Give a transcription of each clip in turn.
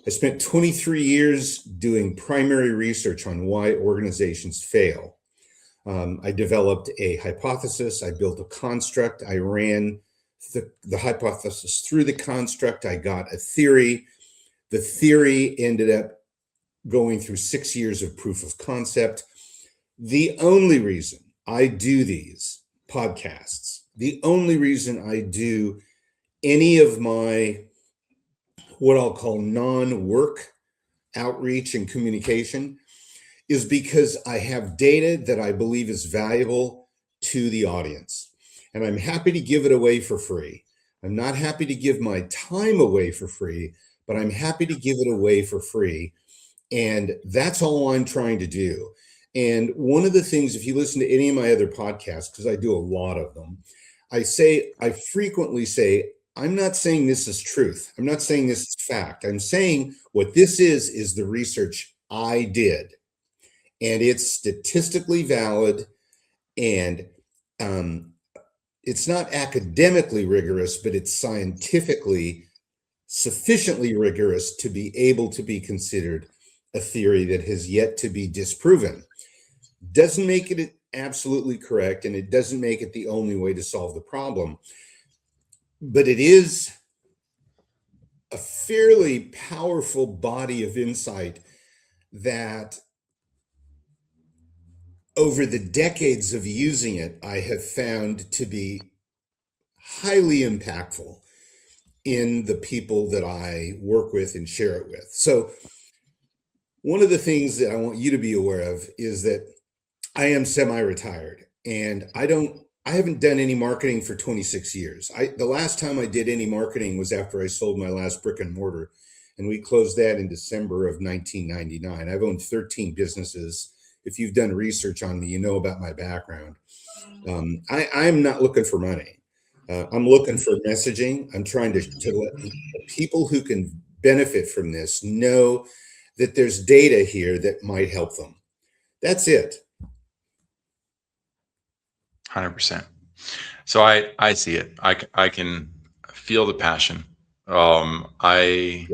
I spent 23 years doing primary research on why organizations fail. I developed a hypothesis. I built a construct. I ran the hypothesis through the construct. I got a theory. The theory ended up going through 6 years of proof of concept. The only reason I do these podcasts, the only reason I do any of my what I'll call non-work outreach and communication is because I have data that I believe is valuable to the audience. And I'm happy to give it away for free. I'm not happy to give my time away for free, but I'm happy to give it away for free. And that's all I'm trying to do. And one of the things, if you listen to any of my other podcasts, because I do a lot of them, I frequently say, I'm not saying this is truth. I'm not saying this is fact. I'm saying what this is the research I did. And it's statistically valid, and it's not academically rigorous, but it's scientifically sufficiently rigorous to be able to be considered a theory that has yet to be disproven. Doesn't make it absolutely correct, and it doesn't make it the only way to solve the problem. But it is a fairly powerful body of insight that over the decades of using it, I have found to be highly impactful in the people that I work with and share it with. So one of the things that I want you to be aware of is that I am semi-retired, and I haven't done any marketing for 26 years. The last time I did any marketing was after I sold my last brick and mortar, and we closed that in December of 1999. I've owned 13 businesses. If you've done research on me, you know about my background. I'm not looking for money. I'm looking for messaging. I'm trying to let people who can benefit from this know that there's data here that might help them. That's it. 100%. So I see it. I can feel the passion. I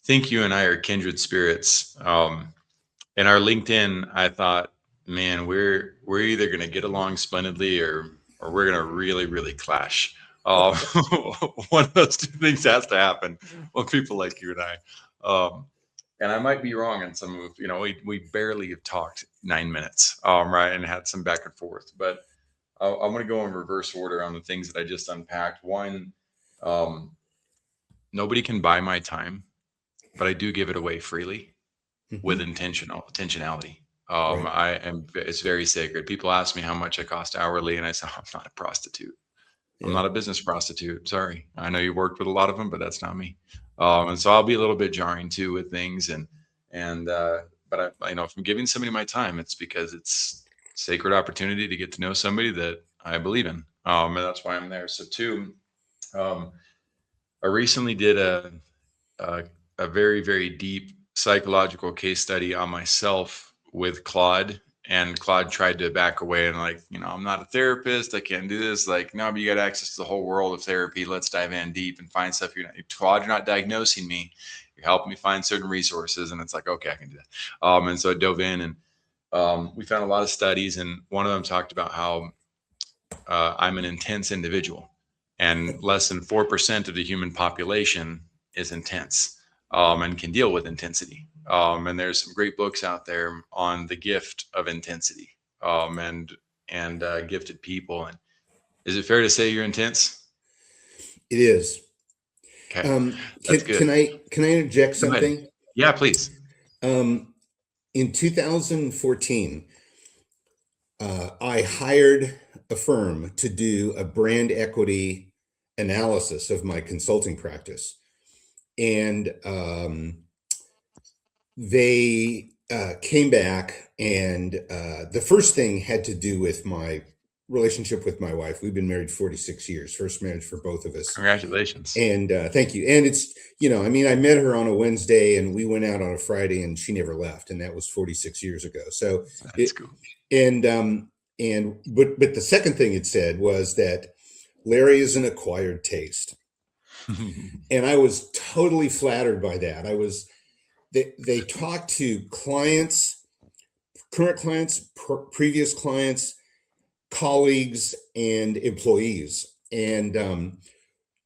think you and I are kindred spirits. In our LinkedIn, I thought, man, we're either going to get along splendidly or we're going to really, really clash. One of those two things has to happen with people like you and I. And I might be wrong on some of, we barely have talked 9 minutes, right, and had some back and forth. But I want to go in reverse order on the things that I just unpacked. One, nobody can buy my time, but I do give it away freely with intentionality. Right. It's very sacred. People ask me how much I cost hourly, and I say, I'm not a prostitute. I'm not a business prostitute. Sorry. I know you worked with a lot of them, but that's not me. And so I'll be a little bit jarring too with things. But if I'm giving somebody my time, it's because it's sacred opportunity to get to know somebody that I believe in. And that's why I'm there. So two, I recently did a very, very deep psychological case study on myself with Claude, and Claude tried to back away and I'm not a therapist. I can't do this. No, but you got access to the whole world of therapy. Let's dive in deep and find stuff. Claude, you're not diagnosing me. You're helping me find certain resources. And it's okay, I can do that. And so I dove in, and we found a lot of studies, and one of them talked about how I'm an intense individual, and less than 4% of the human population is intense and can deal with intensity. And there's some great books out there on the gift of intensity and gifted people. And is it fair to say you're intense? It is. Okay. Can I interject something? Yeah, please. In 2014, I hired a firm to do a brand equity analysis of my consulting practice. And they came back, and the first thing had to do with my relationship with my wife. We've been married 46 years, first marriage for both of us. Congratulations. And thank you. And it's, I met her on a Wednesday, and we went out on a Friday, and she never left. And that was 46 years ago. So that's cool. But the second thing it said was that Larry is an acquired taste. And I was totally flattered by that. They talked to clients, current clients, previous clients, colleagues, and employees. And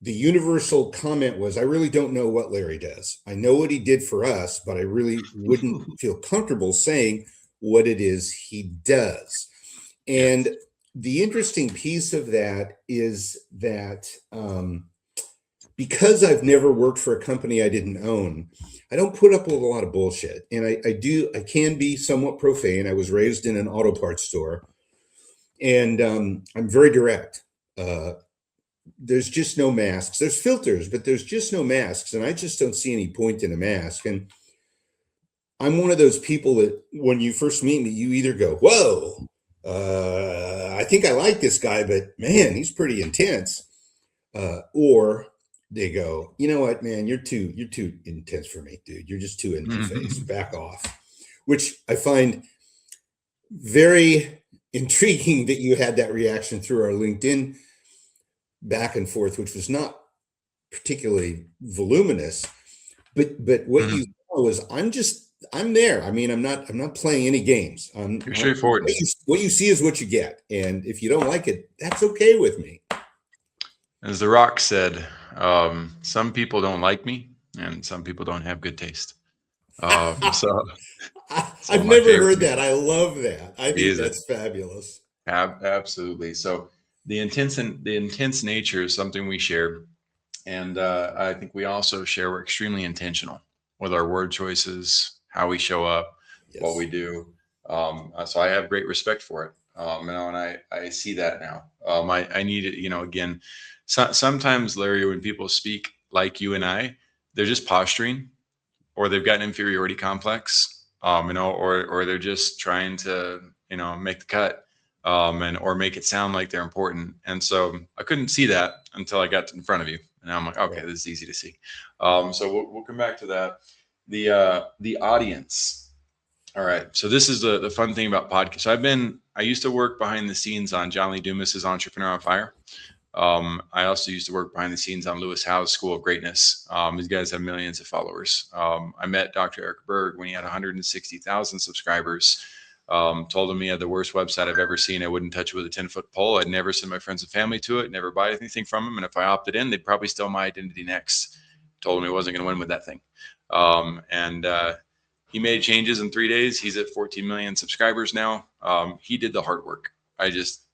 the universal comment was, I really don't know what Larry does. I know what he did for us, but I really wouldn't feel comfortable saying what it is he does. And Yes. the interesting piece of that is that because I've never worked for a company I didn't own, I don't put up with a lot of bullshit. And I can be somewhat profane. I was raised in an auto parts store, and I'm very direct. There's just no masks. There's filters, but there's just no masks. And I just don't see any point in a mask. And I'm one of those people that when you first meet me, you either go, whoa, I think I like this guy, but man, he's pretty intense. Or they go, you know what, man, you're too intense for me, dude. You're just too in my face. Back off. Which I find very intriguing that you had that reaction through our LinkedIn back and forth, which was not particularly voluminous, but what you saw was I'm there. I mean, I'm not playing any games. You're straightforward. What you see is what you get, and if you don't like it, that's okay with me. As The Rock said, some people don't like me, and some people don't have good taste. So I've never heard that. I love that. I think that's fabulous. Absolutely. So the intense nature is something we share, and I think we also share. We're extremely intentional with our word choices, how we show up, what we do. So I have great respect for it. And I see that now. I need it. Again, sometimes, Larry, when people speak like you and I, they're just posturing, or they've got an inferiority complex, or they're just trying to, make the cut, or make it sound like they're important. And so I couldn't see that until I got in front of you, and I'm like, okay, this is easy to see. So we'll come back to that. The audience. All right. So this is the fun thing about podcasts. So I used to work behind the scenes on John Lee Dumas's Entrepreneur on Fire. I also used to work behind the scenes on Lewis Howes' School of Greatness. These guys have millions of followers. I met Dr. Eric Berg when he had 160,000 subscribers. Told him he had the worst website I've ever seen. I wouldn't touch it with a 10-foot pole. I'd never send my friends and family to it, never buy anything from him. And if I opted in, they'd probably steal my identity next. Told him he wasn't going to win with that thing. He made changes in 3 days. He's at 14 million subscribers now. He did the hard work. I just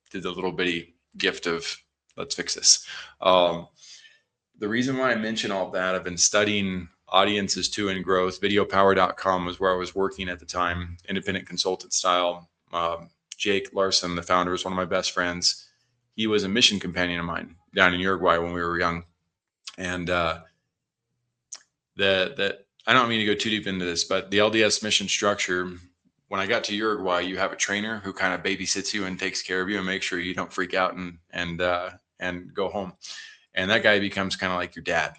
did the little bitty gift of let's fix this. The reason why I mention all that, I've been studying audiences too and growth. Videopower.com was where I was working at the time, independent consultant style. Jake Larson, the founder, was one of my best friends. He was a mission companion of mine down in Uruguay when we were young. And I don't mean to go too deep into this, but the LDS mission structure, when I got to Uruguay, you have a trainer who kind of babysits you and takes care of you and makes sure you don't freak out and go home. And that guy becomes kind of like your dad.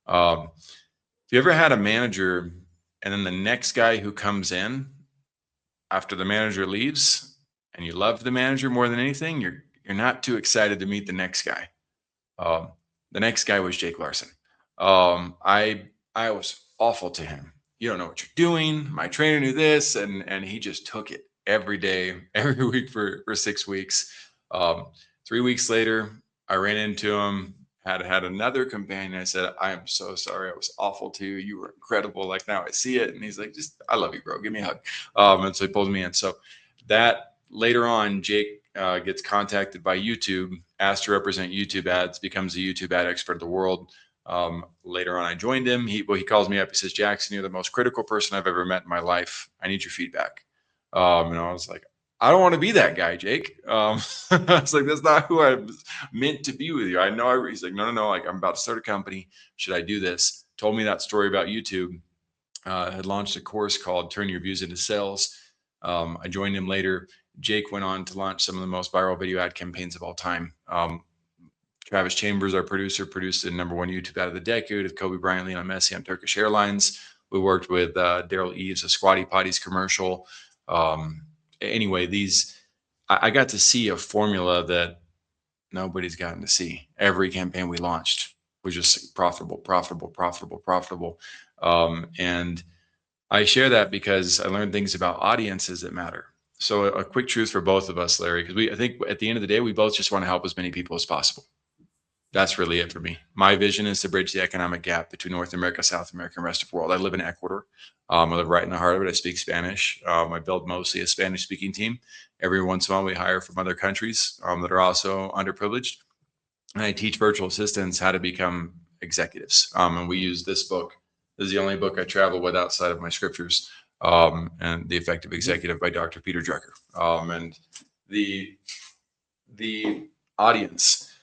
If you ever had a manager and then the next guy who comes in after the manager leaves and you love the manager more than anything, you're not too excited to meet the next guy. The next guy was Jake Larson. I was awful to him. You don't know what you're doing. My trainer knew this, and he just took it every day, every week for 6 weeks. 3 weeks later, I ran into him, had another companion. I said, I am so sorry. I was awful to you. You were incredible. Like, now I see it. And he's like, I love you, bro. Give me a hug. And so he pulled me in. So that later on, Jake gets contacted by YouTube, asked to represent YouTube ads, becomes a YouTube ad expert of the world. Later on, I joined him. He calls me up. He says, Jackson, you're the most critical person I've ever met in my life. I need your feedback. And I was like, I don't want to be that guy, Jake. I was like, that's not who I was meant to be with you. I know. He's like, no. Like, I'm about to start a company. Should I do this? Told me that story about YouTube. Had launched a course called Turn Your Views into Sales. I joined him later. Jake went on to launch some of the most viral video ad campaigns of all time. Travis Chambers, our producer, produced the #1 YouTube ad of the decade with Kobe Bryant, Lionel Messi on Turkish Airlines. We worked with Daryl Eves, a Squatty Potties commercial. Anyway, I got to see a formula that nobody's gotten to see. Every campaign we launched, was just profitable, profitable, profitable, profitable. And I share that because I learned things about audiences that matter. So a quick truth for both of us, Larry, because I think at the end of the day, we both just want to help as many people as possible. That's really it for me. My vision is to bridge the economic gap between North America, South America, and rest of the world. I live in Ecuador. I live right in the heart of it. I speak Spanish. I build mostly a Spanish-speaking team. Every once in a while, we hire from other countries that are also underprivileged. And I teach virtual assistants how to become executives. And we use this book. This is the only book I travel with outside of my scriptures, and The Effective Executive by Dr. Peter Drucker. And the audience.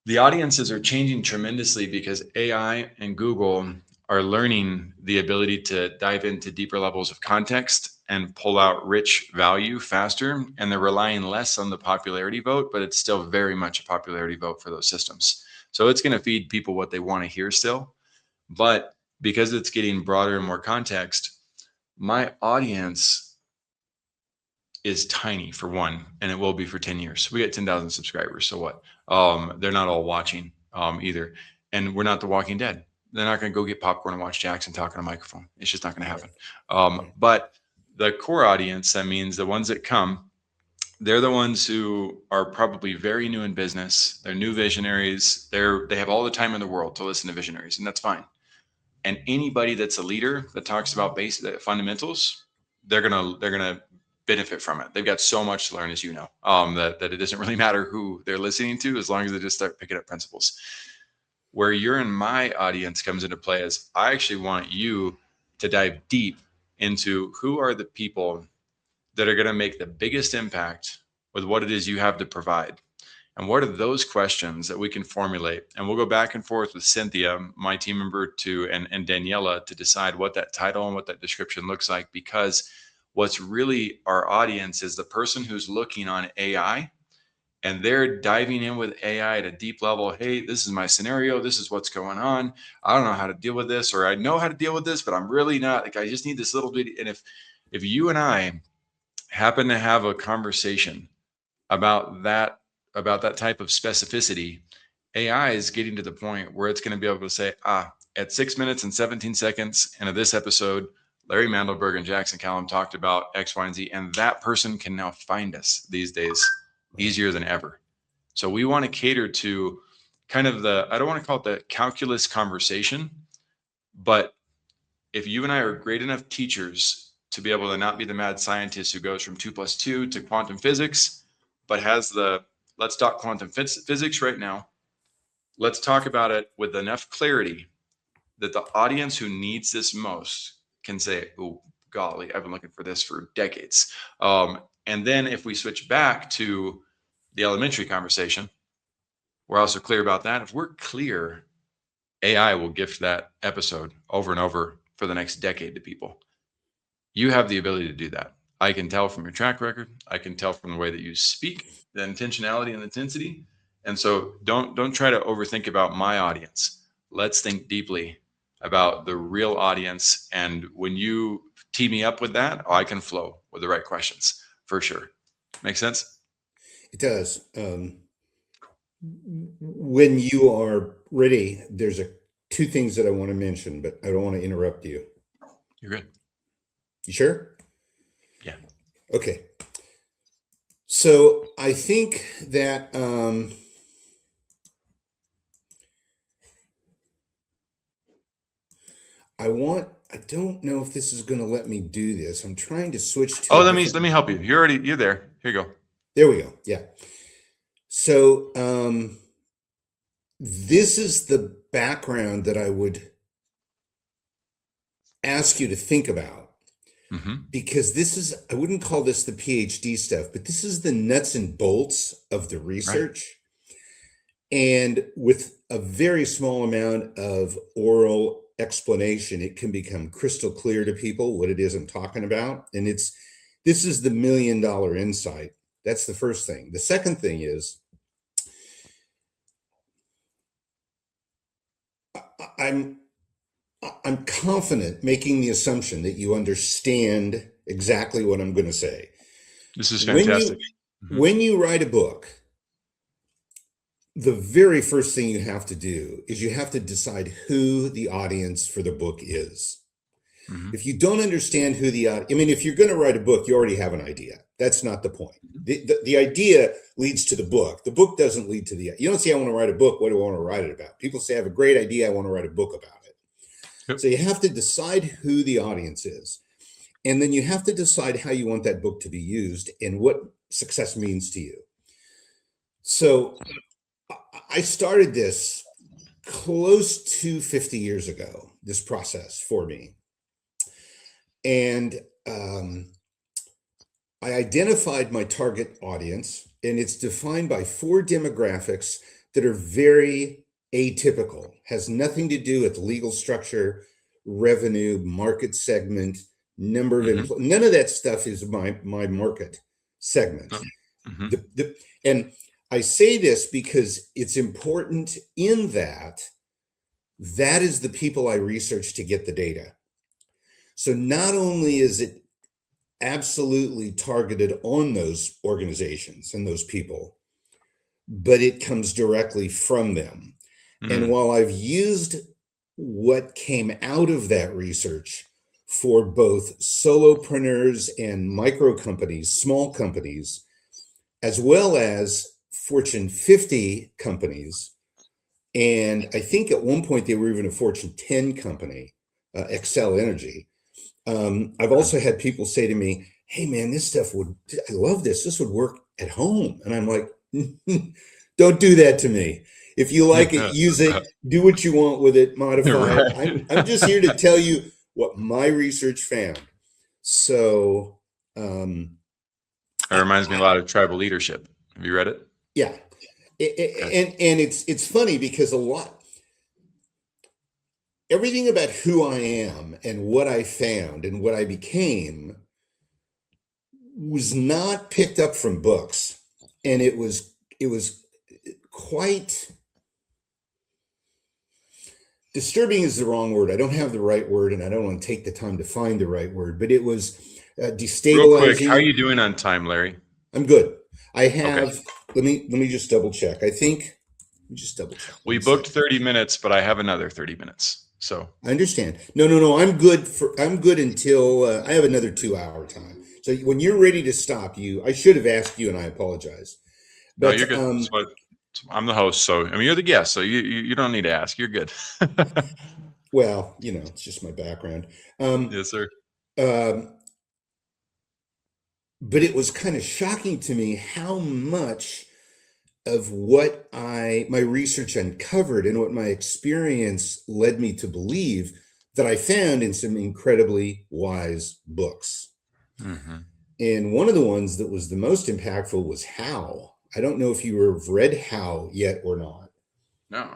The audiences are changing tremendously because AI and Google are learning the ability to dive into deeper levels of context and pull out rich value faster. And they're relying less on the popularity vote, but it's still very much a popularity vote for those systems. So it's going to feed people what they want to hear still. But because it's getting broader and more context, my audience is tiny for one, and it will be for 10 years. We get 10,000 subscribers. So what? They're not all watching either. And we're not the Walking Dead. They're not going to go get popcorn and watch Jackson talk on a microphone. It's just not going to happen. But the core audience, that means the ones that come, they're the ones who are probably very new in business. They're new visionaries. They have all the time in the world to listen to visionaries, and that's fine. And anybody that's a leader that talks about basic fundamentals, they're gonna benefit from it. They've got so much to learn, as you know, that it doesn't really matter who they're listening to, as long as they just start picking up principles. Where you're in my audience comes into play is I actually want you to dive deep into who are the people that are going to make the biggest impact with what it is you have to provide. And what are those questions that we can formulate? And we'll go back and forth with Cynthia, my team member, and Daniela to decide what that title and what that description looks like, because what's really our audience is the person who's looking on AI and they're diving in with AI at a deep level. Hey, this is my scenario. This is what's going on. I don't know how to deal with this, or I know how to deal with this, but I'm really not, like, I just need this little bit. And if you and I happen to have a conversation about that type of specificity, AI is getting to the point where it's going to be able to say, at 6 minutes and 17 seconds into this episode, Larry Mandelberg and Jackson Callum talked about X, Y, and Z, and that person can now find us these days easier than ever. So we want to cater to kind of I don't want to call it the calculus conversation, but if you and I are great enough teachers to be able to not be the mad scientist who goes from 2 + 2 to quantum physics, but has let's talk quantum physics right now. Let's talk about it with enough clarity that the audience who needs this most can say, oh, golly, I've been looking for this for decades. And then if we switch back to the elementary conversation, we're also clear about that. If we're clear, AI will gift that episode over and over for the next decade to people. You have the ability to do that. I can tell from your track record. I can tell from the way that you speak, the intentionality and intensity. And so don't try to overthink about my audience. Let's think deeply about the real audience. And when you tee me up with that, I can flow with the right questions for sure. Make sense? It does. When you are ready, there's two things that I want to mention, but I don't want to interrupt you. You're good. You sure? Yeah. Okay. So I think that I don't know if this is going to let me do this. I'm trying to switch to. Oh, let me help you. You're there. Here you go. There we go. Yeah. So this is the background that I would ask you to think about, because I wouldn't call this the PhD stuff, but this is the nuts and bolts of the research. Right. And with a very small amount of oral explanation, it can become crystal clear to people what it is I'm talking about. And this is the $1 million insight. That's the first thing. The second thing is, I'm confident making the assumption that you understand exactly what I'm going to say. This is fantastic. When you write a book, the very first thing you have to do is you have to decide who the audience for the book is. Mm-hmm. If you don't understand who the audience, I mean, if you're going to write a book, you already have an idea. That's not the point. The idea leads to the book. The book doesn't lead to you don't say, I want to write a book. What do I want to write it about? People say, I have a great idea. I want to write a book about it. Yep. So you have to decide who the audience is. And then you have to decide how you want that book to be used and what success means to you. So I started this close to 50 years ago, this process for me. And I identified my target audience, and it's defined by 4 demographics that are very atypical, has nothing to do with legal structure, revenue, market segment, number of employees. None of that stuff is my market segment. And I say this because it's important in that is the people I research to get the data. So not only is it absolutely targeted on those organizations and those people, but it comes directly from them. And while I've used what came out of that research for both solopreneurs and micro companies, small companies, as well as Fortune 50 companies, and I think at one point they were even a Fortune 10 company, Xcel Energy. I've also had people say to me, hey man, I love this. This would work at home. And I'm like, don't do that to me. If you like it, use it, do what you want with it, modify it. I'm just here to tell you what my research found. So it reminds me a lot of Tribal Leadership. Have you read it? Yeah. And it's funny because everything about who I am and what I found and what I became was not picked up from books. And it was quite disturbing is the wrong word. I don't have the right word, and I don't want to take the time to find the right word, but it was destabilizing. Real quick, how are you doing on time, Larry? I'm good. I have, let me just double check. Let me just double check. We booked 30 minutes, but I have another 30 minutes. So I understand. No, I'm good until I have another 2-hour time. So when you're ready to stop, I should have asked you, and I apologize. But, no, you're good. I'm the host, so I mean you're the guest, so you don't need to ask. You're good. Well, it's just my background. Yes, sir. But it was kind of shocking to me how much of what my research uncovered and what my experience led me to believe that I found in some incredibly wise books. And one of the ones that was the most impactful was How. I don't know if you have read How yet or not. No.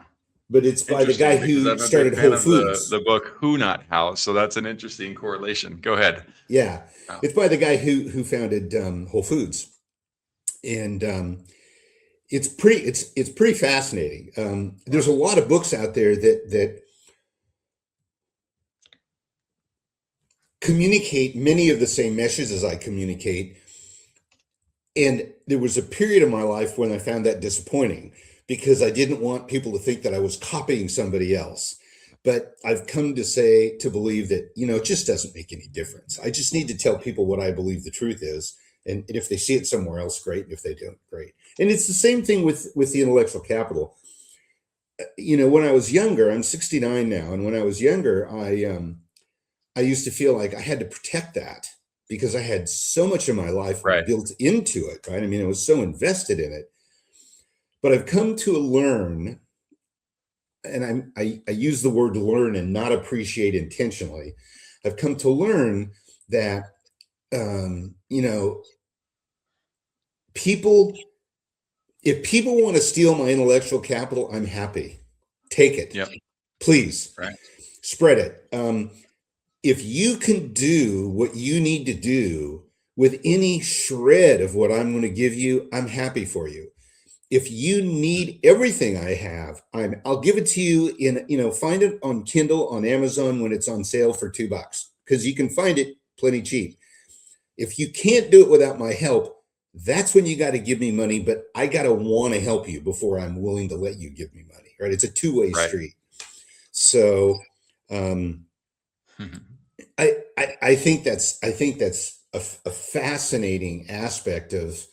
But it's by the guy who started Whole Foods. The book Who Not How. So that's an interesting correlation. Go ahead. Yeah. It's by the guy who founded Whole Foods. And it's pretty fascinating. There's a lot of books out there that communicate many of the same messages as I communicate. And there was a period of my life when I found that disappointing because I didn't want people to think that I was copying somebody else. But I've come to believe that, it just doesn't make any difference. I just need to tell people what I believe the truth is. And if they see it somewhere else, great. And if they don't, great. And it's the same thing with the intellectual capital. When I was younger, I'm 69 now. And when I was younger, I used to feel like I had to protect that because I had so much of my life built into it, right? I mean, I was so invested in it. But I've come to learn, and I use the word learn and not appreciate intentionally. I've come to learn that, if people want to steal my intellectual capital, I'm happy. Take it. Yep. Please. Right. Spread it. If you can do what you need to do with any shred of what I'm going to give you, I'm happy for you. If you need everything I have, I'll give it to you find it on Kindle, on Amazon when it's on sale for $2 because you can find it plenty cheap. If you can't do it without my help, that's when you got to give me money, but I got to want to help you before I'm willing to let you give me money, right? It's a two-way Right. street. So I think that's a fascinating aspect of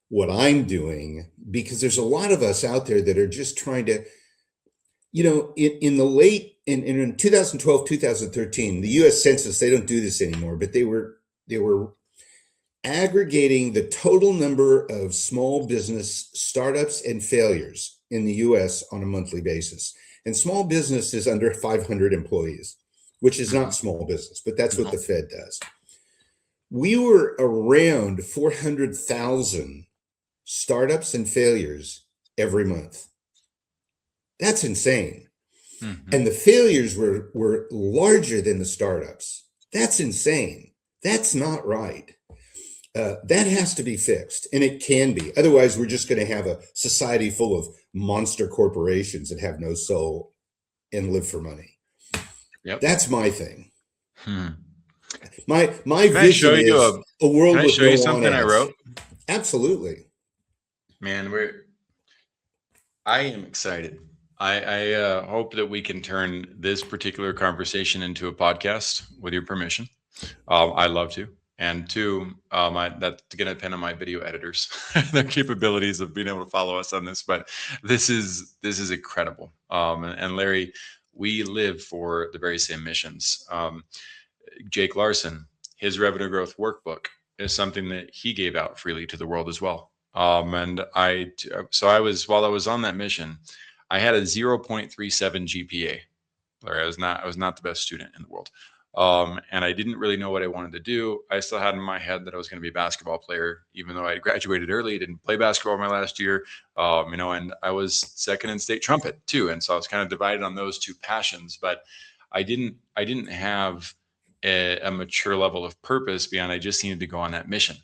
what I'm doing, because there's a lot of us out there that are just trying to, in the late in 2012, 2013, the US Census, they don't do this anymore, but they were aggregating the total number of small business startups and failures in the US on a monthly basis. And small business is under 500 employees, which is not small business, but that's what the Fed does. We were around 400,000 startups and failures every month. That's insane. And the failures were larger than the startups. That's insane. That's not right. That has to be fixed, and it can be. Otherwise, we're just going to have a society full of monster corporations that have no soul and live for money. Yep. That's my thing. My vision is a world with no something ads. I wrote? Absolutely. Man, I am excited. I hope that we can turn this particular conversation into a podcast with your permission. I'd love to. And two, that's going to depend on my video editors, their capabilities of being able to follow us on this. But this is incredible. And Larry, we live for the very same missions. Jake Larson, his revenue growth workbook is something that he gave out freely to the world as well. And while I was on that mission, I had a 0.37 GPA. Larry, I was not the best student in the world. And I didn't really know what I wanted to do. I still had in my head that I was going to be a basketball player, even though I graduated early, didn't play basketball my last year, and I was second in state trumpet too. And so I was kind of divided on those two passions, but I didn't have a mature level of purpose beyond I just needed to go on that mission.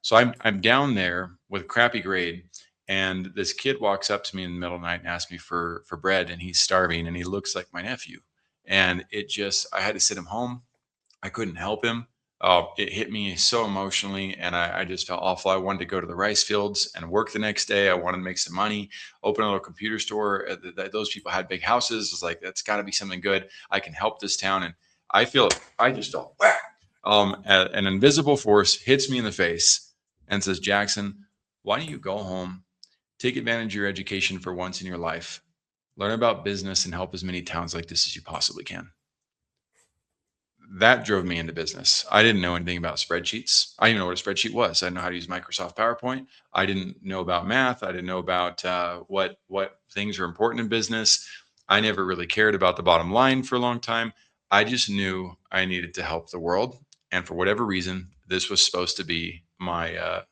So I'm down there with a crappy grade, and this kid walks up to me in the middle of the night and asks me for bread, and he's starving, and he looks like my nephew. And I had to sit him home. I couldn't help him. It hit me so emotionally, and I just felt awful. I wanted to go to the rice fields and work the next day. I wanted to make some money, open a little computer store. Those people had big houses. I was like, that's got to be something good. I can help this town. And I just felt whack. An invisible force hits me in the face and says, Jackson, why don't you go home, take advantage of your education for once in your life, learn about business, and help as many towns like this as you possibly can. That drove me into business. I didn't know anything about spreadsheets. I didn't know what a spreadsheet was. I didn't know how to use Microsoft PowerPoint. I didn't know about math. I didn't know about what things are important in business. I never really cared about the bottom line for a long time. I just knew I needed to help the world. And for whatever reason, this was supposed to be my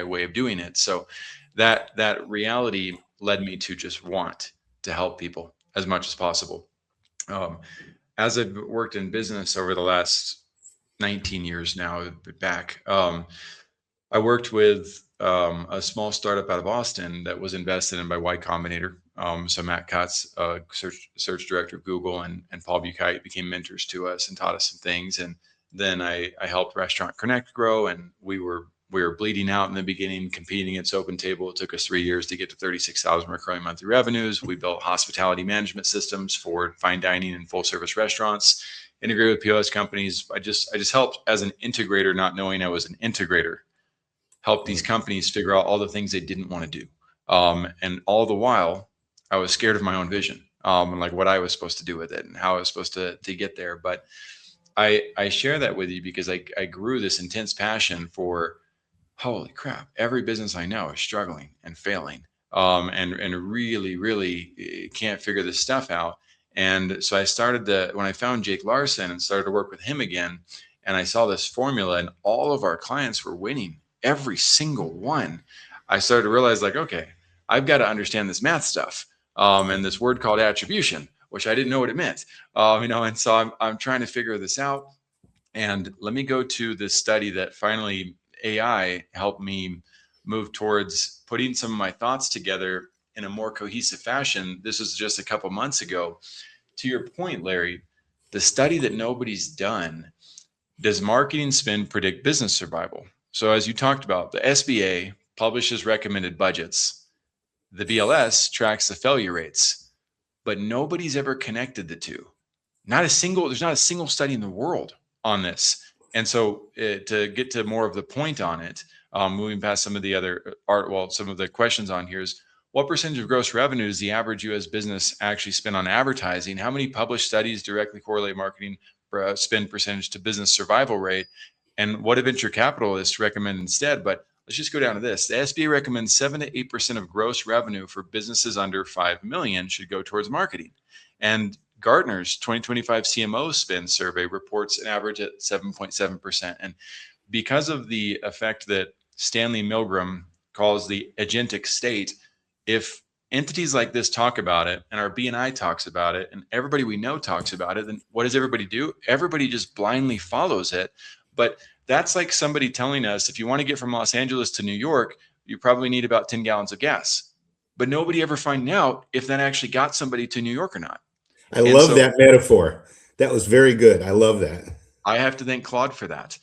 way of doing it. So that reality led me to just want to help people as much as possible. As I've worked in business over the last 19 years now back, I worked with a small startup out of Austin that was invested in by Y Combinator. So Matt Cutts, search director of Google, and Paul Buchheit became mentors to us and taught us some things. And then I helped Restaurant Connect grow, and we were bleeding out in the beginning, competing against Open Table. It took us 3 years to get to 36,000 recurring monthly revenues. We built hospitality management systems for fine dining and full service restaurants, integrated with POS companies. I just helped as an integrator, not knowing I was an integrator, help these companies figure out all the things they didn't want to do. And all the while, I was scared of my own vision, and like what I was supposed to do with it and how I was supposed to get there. But I share that with you because I grew this intense passion for, holy crap, every business I know is struggling and failing, and really, really can't figure this stuff out. And so I started when I found Jake Larson and started to work with him again, and I saw this formula and all of our clients were winning, every single one. I started to realize, like, okay, I've got to understand this math stuff, and this word called attribution, which I didn't know what it meant, and so I'm trying to figure this out. And let me go to this study that finally AI helped me move towards putting some of my thoughts together in a more cohesive fashion. This was just a couple months ago. To your point, Larry, the study that nobody's done, does marketing spend predict business survival? So as you talked about, the SBA publishes recommended budgets. The BLS tracks the failure rates, but nobody's ever connected the two. There's not a single study in the world on this. And so to get to more of the point on it, moving past some of the other some of the questions on here is, what percentage of gross revenue does the average US business actually spend on advertising? How many published studies directly correlate marketing spend percentage to business survival rate? And what do venture capitalists recommend instead? But let's just go down to this. The SBA recommends 7 to 8% of gross revenue for businesses under 5 million should go towards marketing. And Gartner's 2025 CMO spend survey reports an average at 7.7%. And because of the effect that Stanley Milgram calls the agentic state, if entities like this talk about it, and our BNI talks about it, and everybody we know talks about it, then what does everybody do? Everybody just blindly follows it. But that's like somebody telling us, if you want to get from Los Angeles to New York, you probably need about 10 gallons of gas. But nobody ever finding out if that actually got somebody to New York or not. I love that metaphor. That was very good. I love that. I have to thank Claude for that.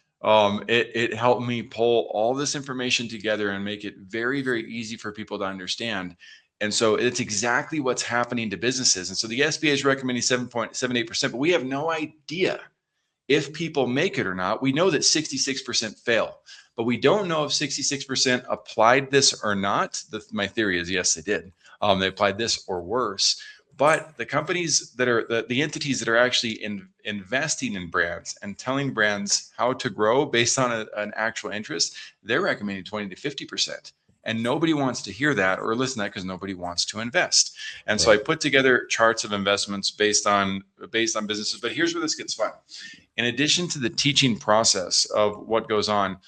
It helped me pull all this information together and make it very, very easy for people to understand. And so it's exactly what's happening to businesses. And so the SBA is recommending 7.78%, but we have no idea if people make it or not. We know that 66% fail, but we don't know if 66% applied this or not. My theory is yes, they did. They applied this or worse. But the companies that are the entities that are actually investing in brands and telling brands how to grow based on an actual interest, they're recommending 20 to 50%. And nobody wants to hear that or listen to that because nobody wants to invest. And so I put together charts of investments based on businesses. But here's where this gets fun. In addition to the teaching process of what goes on,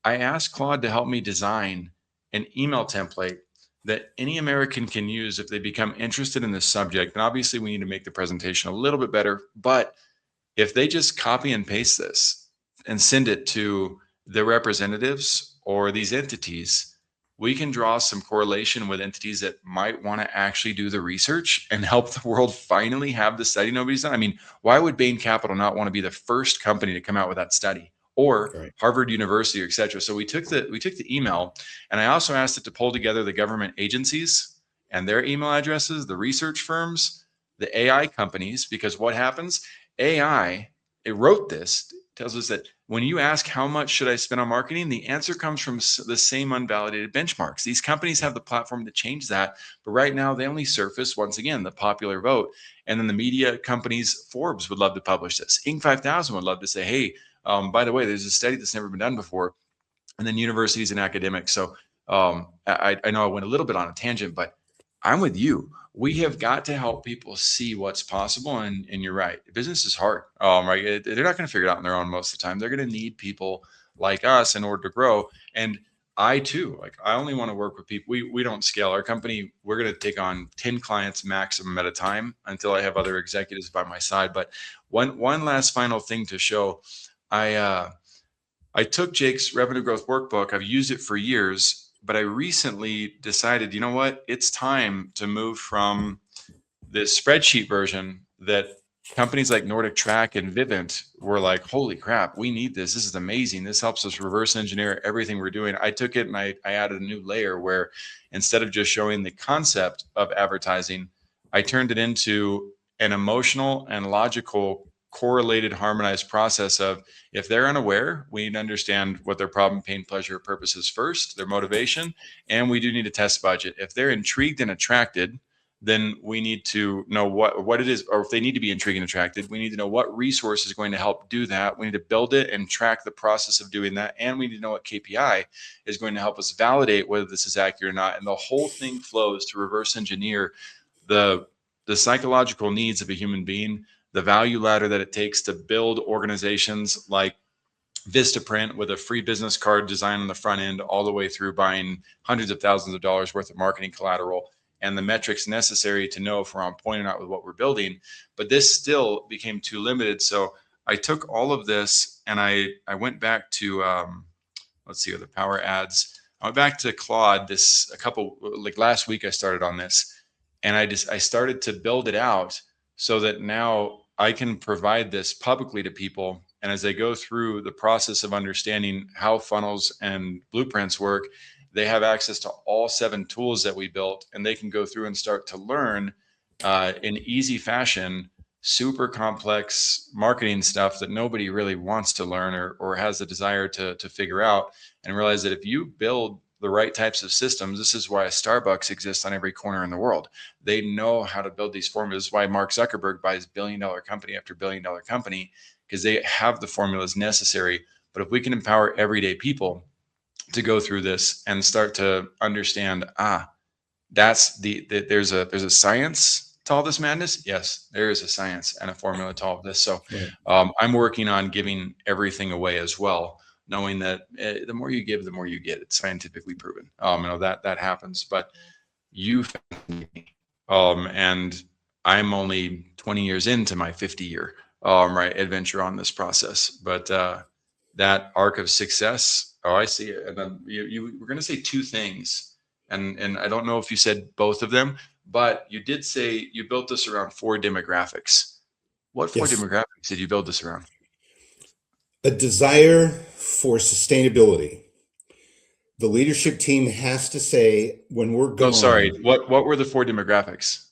I asked Claude to help me design an email template that any American can use if they become interested in this subject. And obviously we need to make the presentation a little bit better, but if they just copy and paste this and send it to the representatives or these entities, we can draw some correlation with entities that might want to actually do the research and help the world finally have the study nobody's done. I mean, why would Bain Capital not want to be the first company to come out with that study? Or Harvard University, et cetera. So we took the email, and I also asked it to pull together the government agencies and their email addresses, the research firms, the AI companies, because what happens? AI, it wrote this, tells us that when you ask how much should I spend on marketing, the answer comes from the same unvalidated benchmarks. These companies have the platform to change that, but right now they only surface, once again, the popular vote. And then the media companies, Forbes would love to publish this. Inc. 5000 would love to say, hey, by the way, there's a study that's never been done before. And then universities and academics. So I know I went a little bit on a tangent, but I'm with you. We have got to help people see what's possible. And you're right. Business is hard, right? They're not going to figure it out on their own most of the time. They're going to need people like us in order to grow. And I too, I only want to work with people. We don't scale our company. We're going to take on 10 clients maximum at a time until I have other executives by my side. But one last final thing to show. I took Jake's revenue growth workbook. I've used it for years, but I recently decided, you know what? It's time to move from this spreadsheet version that companies like Nordic Track and Vivint were like, holy crap, we need this. This is amazing. This helps us reverse engineer everything we're doing. I took it and I added a new layer where instead of just showing the concept of advertising, I turned it into an emotional and logical correlated, harmonized process of, if they're unaware, we need to understand what their problem, pain, pleasure, purpose is first, their motivation, and we do need a test budget. If they're intrigued and attracted, then we need to know what it is, or if they need to be intrigued and attracted, we need to know what resource is going to help do that. We need to build it and track the process of doing that. And we need to know what KPI is going to help us validate whether this is accurate or not. And the whole thing flows to reverse engineer the psychological needs of a human being, the value ladder that it takes to build organizations like Vistaprint with a free business card design on the front end, all the way through buying hundreds of thousands of dollars worth of marketing collateral, and the metrics necessary to know if we're on point or not with what we're building. But this still became too limited. So I took all of this and I went back to, let's see, the power ads. I went back to Claude last week I started on this, and I started to build it out so that now I can provide this publicly to people And as they go through the process of understanding how funnels and blueprints work, they have access to all 7 tools that we built, and they can go through and start to learn in easy fashion super complex marketing stuff that nobody really wants to learn or has the desire to figure out, and realize that if you build the right types of systems, this is why a Starbucks exists on every corner in the world. They know how to build these formulas. This is why Mark Zuckerberg buys billion-dollar company after billion-dollar company, because they have the formulas necessary. But if we can empower everyday people to go through this and start to understand, that's there's a science to all this madness. Yes, there is a science and a formula to all of this. So I'm working on giving everything away as well, knowing that the more you give, the more you get. It's scientifically proven. That happens. But you found me, and I'm only 20 years into my 50-year adventure on this process. But that arc of success, I see it. And then you were going to say 2 things, and I don't know if you said both of them, but you did say you built this around 4 demographics. What 4 demographics did you build this around? A desire for sustainability. The leadership team has to say, when we're gone. Oh, sorry. What were the 4 demographics?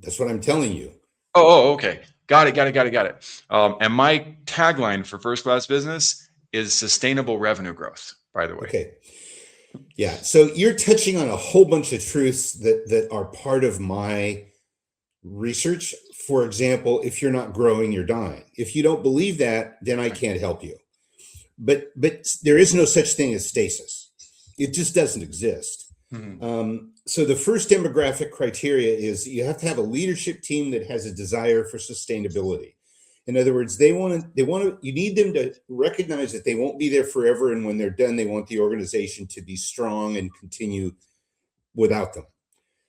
That's what I'm telling you. Oh, okay. Got it. And my tagline for First Class Business is sustainable revenue growth, by the way. Okay. Yeah. So you're touching on a whole bunch of truths that are part of my research. For example, if you're not growing, you're dying. If you don't believe that, then I can't help you. But there is no such thing as stasis. It just doesn't exist. Mm-hmm. So the first demographic criteria is you have to have a leadership team that has a desire for sustainability. In other words, you need them to recognize that they won't be there forever. And when they're done, they want the organization to be strong and continue without them.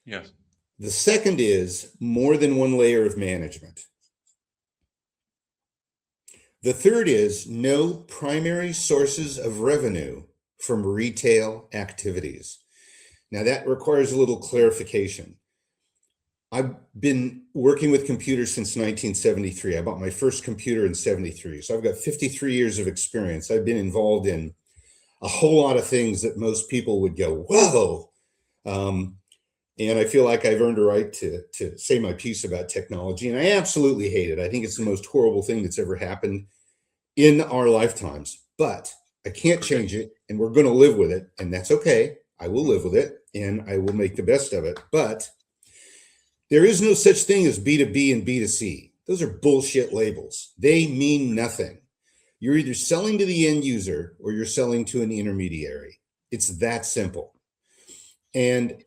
Yes. The second is more than one layer of management. The third is no primary sources of revenue from retail activities. Now that requires a little clarification. I've been working with computers since 1973. I bought my first computer in 73. So I've got 53 years of experience. I've been involved in a whole lot of things that most people would go, whoa. And I feel like I've earned a right to say my piece about technology. And I absolutely hate it. I think it's the most horrible thing that's ever happened in our lifetimes. But I can't change it. And we're going to live with it. And that's okay. I will live with it. And I will make the best of it. But there is no such thing as B2B and B2C. Those are bullshit labels. They mean nothing. You're either selling to the end user or you're selling to an intermediary. It's that simple. And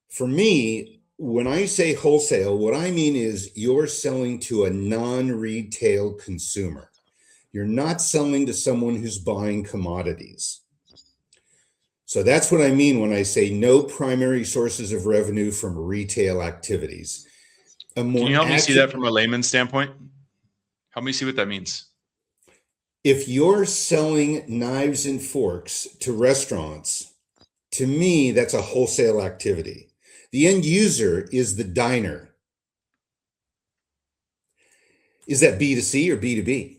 for me, when I say wholesale, what I mean is you're selling to a non-retail consumer. You're not selling to someone who's buying commodities. So that's what I mean when I say no primary sources of revenue from retail activities. Can you help me see that from a layman's standpoint? Help me see what that means. If you're selling knives and forks to restaurants, to me, that's a wholesale activity. The end user is the diner. Is that B2C or B2B?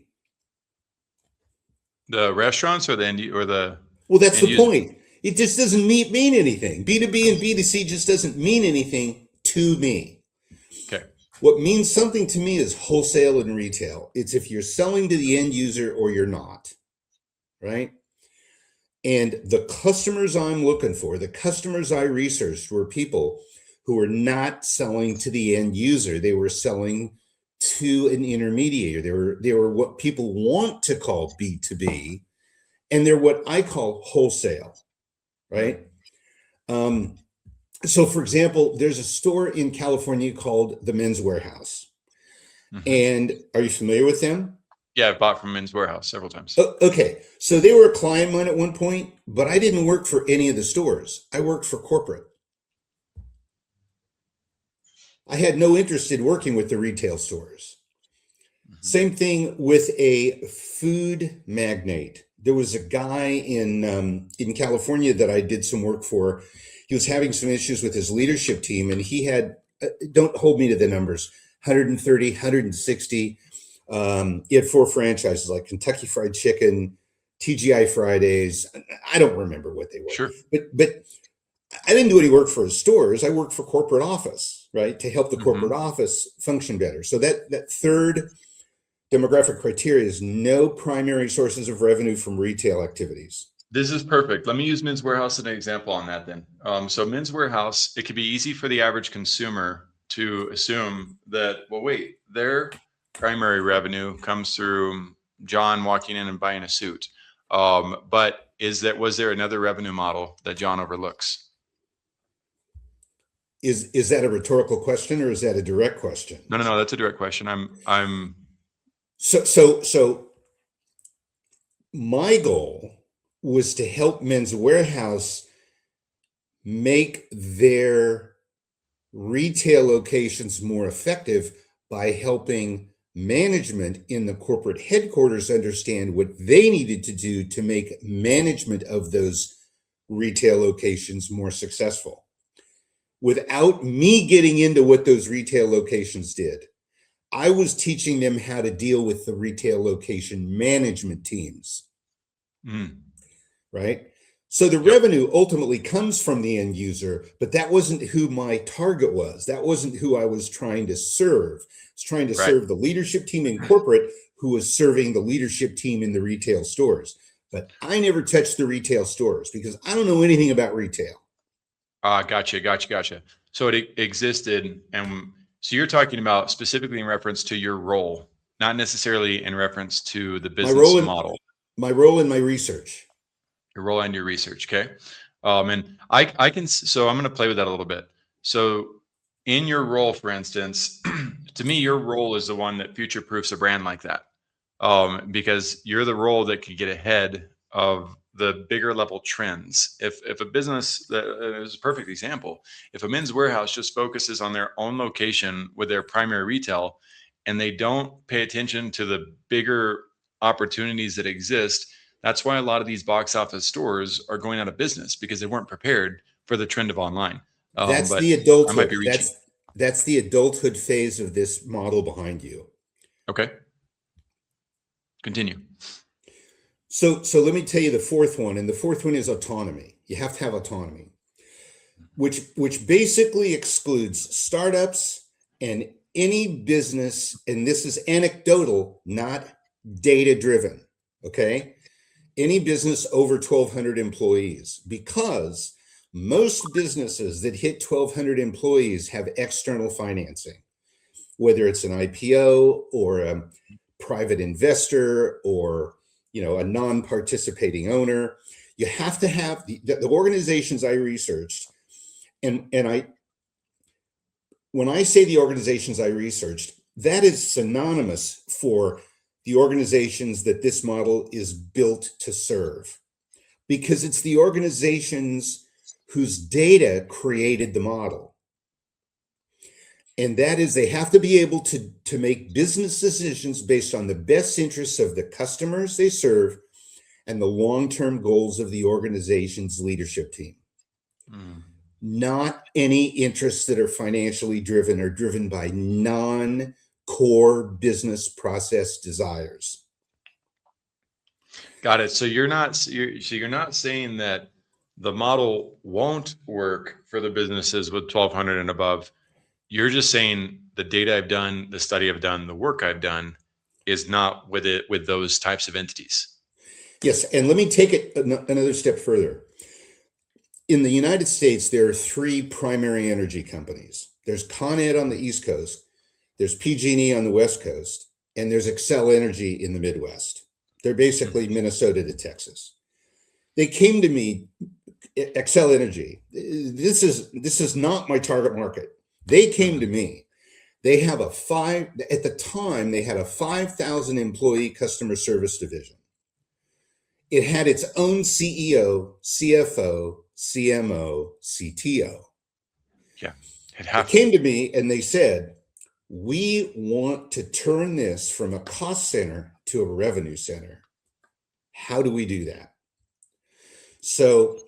The restaurants or the Well, that's the point. It just doesn't mean anything. B2B and B2C just doesn't mean anything to me. Okay. What means something to me is wholesale and retail. It's if you're selling to the end user or you're not, right? And the customers I'm looking for, the customers I researched were people who were not selling to the end user. They were selling to an intermediary. They were what people want to call B2B, and they're what I call wholesale, right? So for example, there's a store in California called the Men's Warehouse. Mm-hmm. And are you familiar with them? Yeah, I've bought from Men's Warehouse several times. Okay. So they were a client of mine at one point, but I didn't work for any of the stores. I worked for corporate. I had no interest in working with the retail stores. Mm-hmm. Same thing with a food magnate. There was a guy in California that I did some work for. He was having some issues with his leadership team, and he had, don't hold me to the numbers, 130, 160 He had 4 franchises like Kentucky Fried Chicken, TGI Fridays. I don't remember what they were, Sure. but I didn't do any work for his stores. I worked for corporate office, right, to help the corporate office function better. So that third demographic criteria is no primary sources of revenue from retail activities. This is perfect. Let me use Men's Warehouse as an example on that then. So Men's Warehouse, it could be easy for the average consumer to assume that, well, wait, their primary revenue comes through John walking in and buying a suit. But was there another revenue model that John overlooks? Is that a rhetorical question or is that a direct question? No, that's a direct question. So my goal was to help Men's Warehouse make their retail locations more effective by helping management in the corporate headquarters understand what they needed to do to make management of those retail locations more successful. Without me getting into what those retail locations did, I was teaching them how to deal with the retail location management teams. Right? So the revenue ultimately comes from the end user, but that wasn't who my target was. That wasn't who I was trying to serve. I was trying to serve the leadership team in corporate who was serving the leadership team in the retail stores. But I never touched the retail stores because I don't know anything about retail. Gotcha. So it existed. And so you're talking about specifically in reference to your role, not necessarily in reference to the business model. My role in my research. Your role and your research. Okay. And I can, so I'm going to play with that a little bit. So in your role, for instance, to me, your role is the one that future proofs a brand like that. Because you're the role that could get ahead of the bigger level trends. If a business, that is a perfect example, if a Men's Warehouse just focuses on their own location with their primary retail and they don't pay attention to the bigger opportunities that exist, that's why a lot of these box office stores are going out of business because they weren't prepared for the trend of online. That's but the adulthood. I might be reaching. That's the adulthood phase of this model behind you. Okay. Continue. So let me tell you the fourth one, and the fourth one is autonomy. You have to have autonomy, which basically excludes startups and any business, and this is anecdotal, not data-driven, okay? Any business over 1,200 employees, because most businesses that hit 1,200 employees have external financing, whether it's an IPO or a private investor or a non-participating owner. You have to have the organizations I researched, and when I say the organizations I researched, that is synonymous for the organizations that this model is built to serve, because it's the organizations whose data created the model. And that is, they have to be able to make business decisions based on the best interests of the customers they serve and the long-term goals of the organization's leadership team. Not any interests that are financially driven or driven by non-core business process desires. Got it. So you're not saying that the model won't work for the businesses with 1,200 and above. You're just saying the data I've done, the study I've done, the work I've done is not with those types of entities. Yes. And let me take it another step further. In the United States, there are 3 primary energy companies. There's Con Ed on the East Coast, there's PG&E on the West Coast, and there's Xcel Energy in the Midwest. They're basically Minnesota to Texas. They came to me, Xcel Energy. This is not my target market. They came to me. They have at the time, they had a 5,000 employee customer service division. It had its own CEO, CFO, CMO, CTO. Yeah. They came to me and they said, we want to turn this from a cost center to a revenue center. How do we do that? So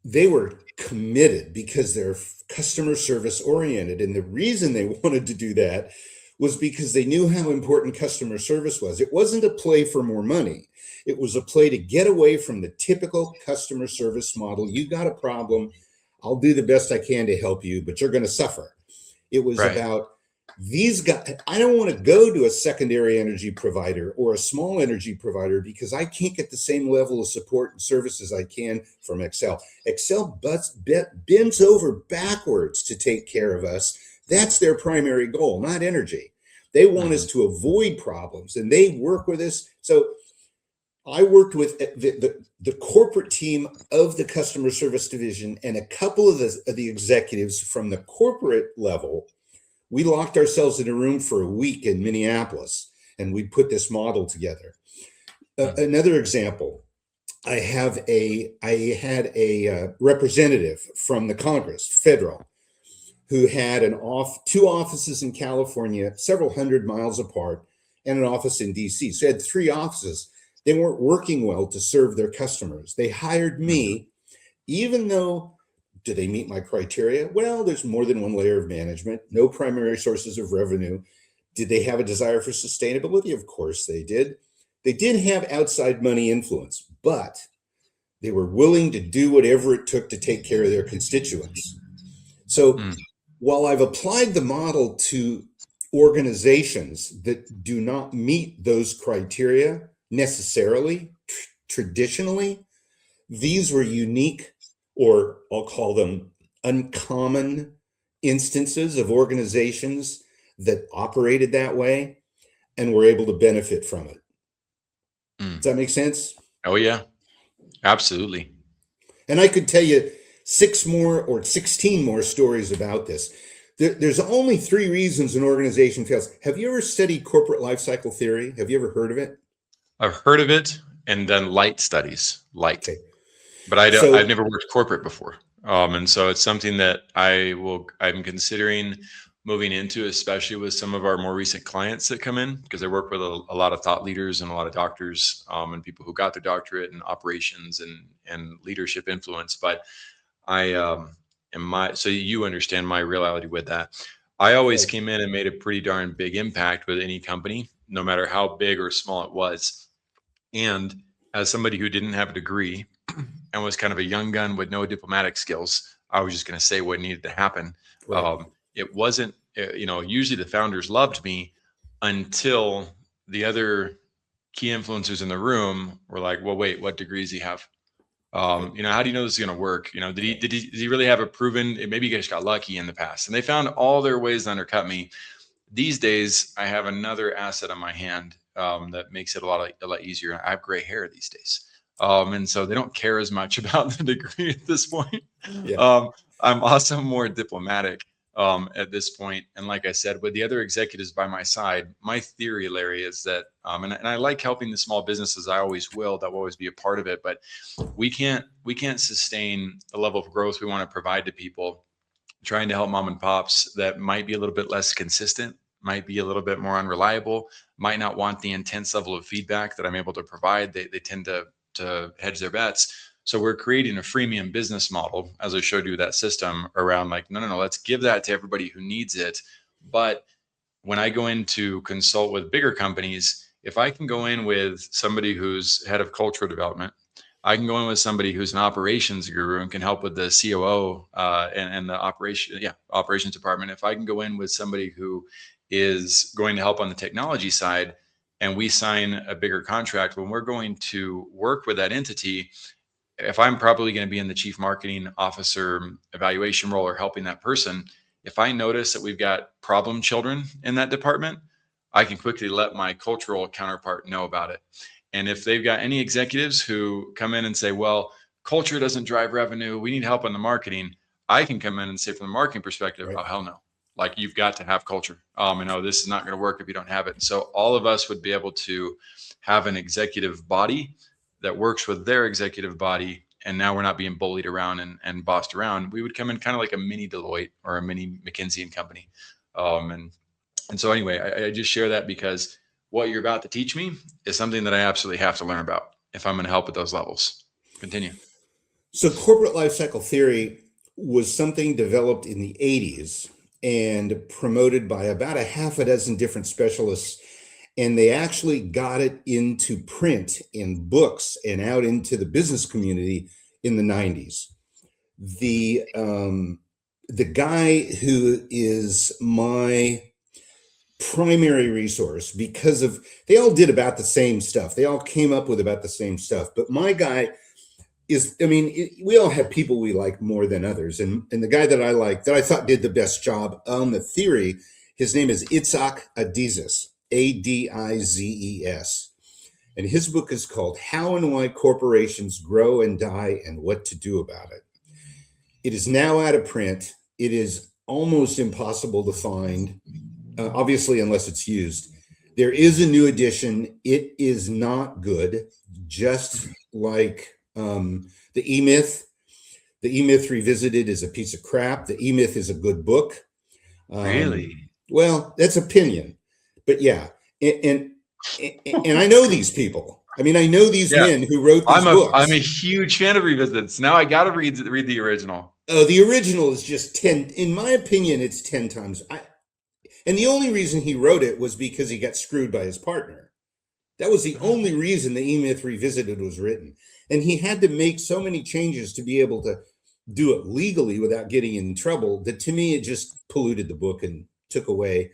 they were committed because they're customer service oriented. And the reason they wanted to do that was because they knew how important customer service was. It wasn't a play for more money. It was a play to get away from the typical customer service model. You got a problem, I'll do the best I can to help you, but you're going to suffer. It was Right. about these guys. I don't want to go to a secondary energy provider or a small energy provider because I can't get the same level of support and services I can from Xcel. Xcel bends over backwards to take care of us. That's their primary goal, not energy. They want us to avoid problems, and they work with us. So I worked with the corporate team of the customer service division and a couple of the executives from the corporate level. We locked ourselves in a room for a week in Minneapolis, and we put this model together. Another example, I had a representative from the Congress, federal, who had two offices in California, several hundred miles apart, and an office in DC. So they had 3 offices. They weren't working well to serve their customers. They hired me, even though, do they meet my criteria? Well, there's more than one layer of management, no primary sources of revenue. Did they have a desire for sustainability? Of course they did. They did have outside money influence, but they were willing to do whatever it took to take care of their constituents. So while I've applied the model to organizations that do not meet those criteria necessarily, traditionally, these were unique, or I'll call them uncommon instances of organizations that operated that way and were able to benefit from it. Does that make sense? Oh, yeah, absolutely. And I could tell you 6 more or 16 more stories about this. There's only 3 reasons an organization fails. Have you ever studied corporate life cycle theory? Have you ever heard of it? I've heard of it and done light studies, Okay. but I've never worked corporate before. And so it's something that I'm considering moving into, especially with some of our more recent clients that come in, because I work with a lot of thought leaders and a lot of doctors, and people who got their doctorate in operations and leadership influence. But so you understand my reality with that. I always came in and made a pretty darn big impact with any company, no matter how big or small it was. And as somebody who didn't have a degree and was kind of a young gun with no diplomatic skills, I was just going to say what needed to happen. Right. It wasn't, usually the founders loved me until the other key influencers in the room were like, well, wait, what degree does he have? How do you know this is going to work? Did he really have a proven, maybe you guys got lucky in the past, and they found all their ways to undercut me. These days, I have another asset on my hand that makes it a lot easier. I have gray hair these days. And so they don't care as much about the degree at this point. Yeah. I'm also more diplomatic at this point. And like I said, with the other executives by my side, my theory, Larry, is that, and I like helping the small businesses. I always will. That will always be a part of it. But we can't sustain the level of growth we want to provide to people trying to help mom and pops that might be a little bit less consistent, might be a little bit more unreliable, might not want the intense level of feedback that I'm able to provide. They tend to hedge their bets. So we're creating a freemium business model, as I showed you that system around like, no, let's give that to everybody who needs it. But when I go in to consult with bigger companies, if I can go in with somebody who's head of cultural development, I can go in with somebody who's an operations guru and can help with the COO and the operations department. If I can go in with somebody who is going to help on the technology side, and we sign a bigger contract, when we're going to work with that entity, if I'm probably going to be in the chief marketing officer evaluation role or helping that person, if I notice that we've got problem children in that department, I can quickly let my cultural counterpart know about it. And if they've got any executives who come in and say, well, culture doesn't drive revenue, we need help on the marketing, I can come in and say from the marketing perspective, right. Oh, hell no. Like, you've got to have culture. This is not going to work if you don't have it. And so all of us would be able to have an executive body that works with their executive body. And now we're not being bullied around and bossed around. We would come in kind of like a mini Deloitte or a mini McKinsey and Company. And so anyway, I just share that because what you're about to teach me is something that I absolutely have to learn about if I'm going to help at those levels. Continue. So corporate life cycle theory was something developed in the 80s and promoted by about a half a dozen different specialists. And they actually got it into print in books and out into the business community in the 90s. The guy who is my primary resource, because of, they all did about the same stuff. They all came up with about the same stuff. But my guy is, I mean, we all have people we like more than others. And the guy that I like, that I thought did the best job on the theory, his name is Ichak Adizes, Adizes. And his book is called How and Why Corporations Grow and Die and What to Do About It. It is now out of print. It is almost impossible to find, obviously, unless it's used. There is a new edition. It is not good, just like the E-Myth. The E-Myth Revisited is a piece of crap. The E-Myth is a good book. Really? Well, that's opinion. But yeah, and I know these people. I mean, I know these men who wrote these books. I'm a huge fan of revisits. Now I got to read the original. Oh, the original is just 10. In my opinion, it's 10 times. And the only reason he wrote it was because he got screwed by his partner. That was the only reason the E-Myth Revisited was written. And he had to make so many changes to be able to do it legally without getting in trouble that, to me, it just polluted the book and took away.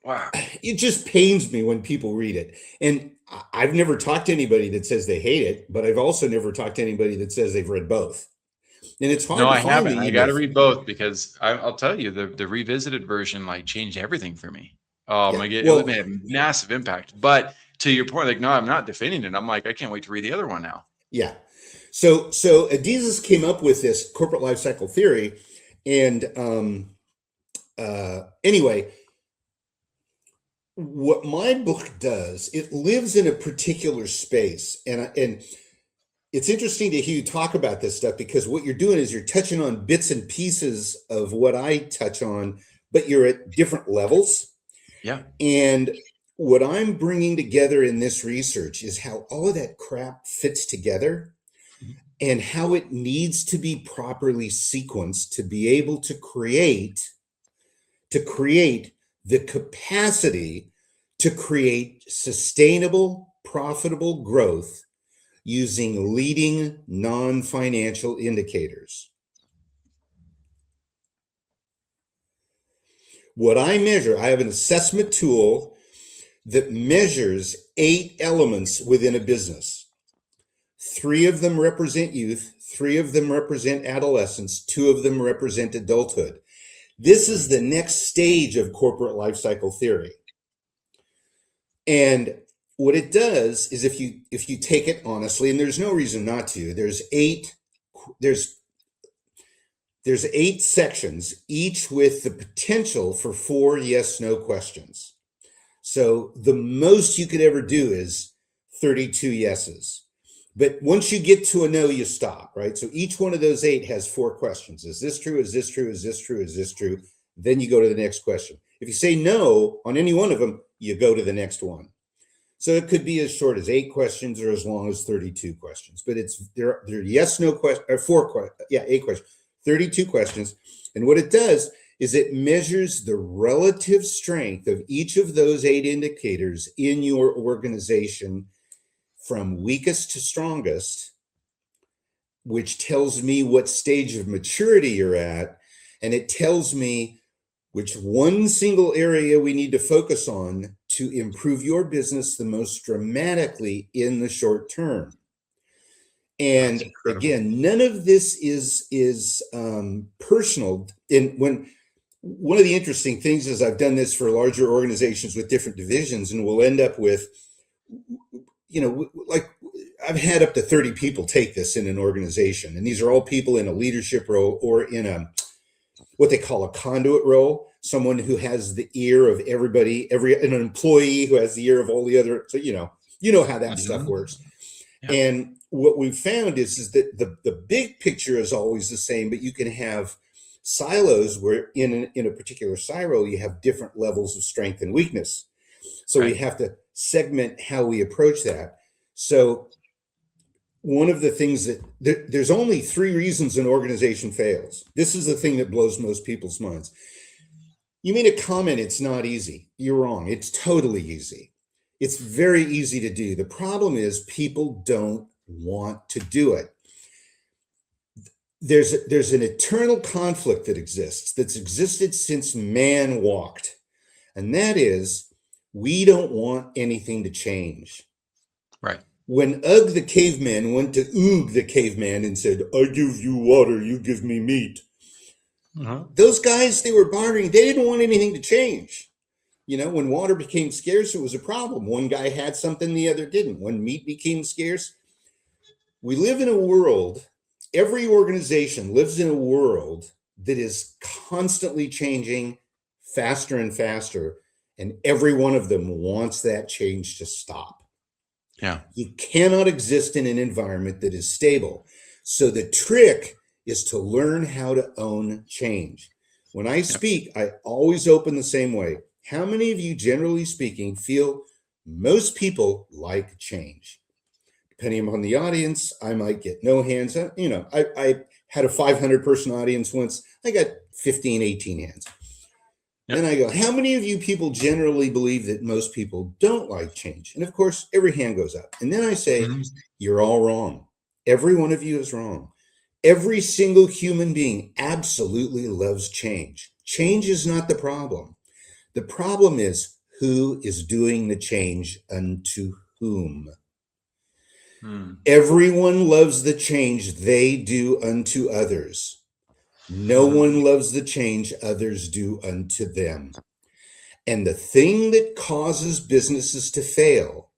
Wow. It just pains me when people read it. And I've never talked to anybody that says they hate it, but I've also never talked to anybody that says they've read both. And it's hard to find. No, I haven't. I got to read both, because I'll tell you, the revisited version like changed everything for me. It made a massive impact. But to your point, like, no, I'm not defending it. I'm like, I can't wait to read the other one now. Yeah. So Adizes came up with this corporate life cycle theory. And anyway, what my book does, it lives in a particular space. And it's interesting to hear you talk about this stuff, because what you're doing is you're touching on bits and pieces of what I touch on, but you're at different levels. Yeah. And what I'm bringing together in this research is how all of that crap fits together and how it needs to be properly sequenced to be able to create the capacity to create sustainable, profitable growth using leading non-financial indicators. What I measure, I have an assessment tool that measures 8 elements within a business. 3 of them represent youth, 3 of them represent adolescence, 2 of them represent adulthood. This is the next stage of corporate life cycle theory. And what it does is, if you take it honestly, and there's no reason not to, there's 8 sections, each with the potential for 4 yes/no questions. So the most you could ever do is 32 yeses. But once you get to a no, you stop, right? So each one of those 8 has 4 questions. Is this true? Is this true? Is this true? Is this true? Then you go to the next question. If you say no on any one of them, you go to the next one. So it could be as short as 8 questions or as long as 32 questions. But they're yes, no question, or 8 questions, 32 questions. And what it does is it measures the relative strength of each of those 8 indicators in your organization from weakest to strongest, which tells me what stage of maturity you're at. And it tells me which one single area we need to focus on to improve your business the most dramatically in the short term. And again, none of this is personal. And one of the interesting things is I've done this for larger organizations with different divisions, and we'll end up with, like I've had up to 30 people take this in an organization. And these are all people in a leadership role or in what they call a conduit role, someone who has the ear of everybody, an employee who has the ear of all the other. So, you know how that stuff works. Yeah. And what we've found is that the big picture is always the same, but you can have silos where in a particular silo, you have different levels of strength and weakness. So we have to segment how we approach that. So one of the things that there's only 3 reasons an organization fails. This is the thing that blows most people's minds. You made a comment, it's not easy. You're wrong. It's totally easy. It's very easy to do. The problem is people don't want to do it. There's an eternal conflict that exists, that's existed since man walked. And that is, we don't want anything to change. Right. When Ugg the caveman went to Oog the caveman and said, I give you water, you give me meat. Those guys, they were bartering. They didn't want anything to change. You know, when water became scarce, it was a problem. One guy had something, the other didn't. When meat became scarce, we live in a world, every organization lives in a world that is constantly changing faster and faster. And every one of them wants that change to stop. Yeah. You cannot exist in an environment that is stable. So the trick is to learn how to own change. When I speak, I always open the same way. How many of you, generally speaking, feel most people like change? Depending on the audience, I might get no hands up. You know, I had a 500 person audience once. I got 15, 18 hands. Yep. Then I go, how many of you people generally believe that most people don't like change? And of course, every hand goes up. And then I say, you're all wrong. Every one of you is wrong. Every single human being absolutely loves change. Change is not the problem. The problem is who is doing the change unto whom. Everyone loves the change they do unto others. No one loves the change others do unto them. And the thing that causes businesses to fail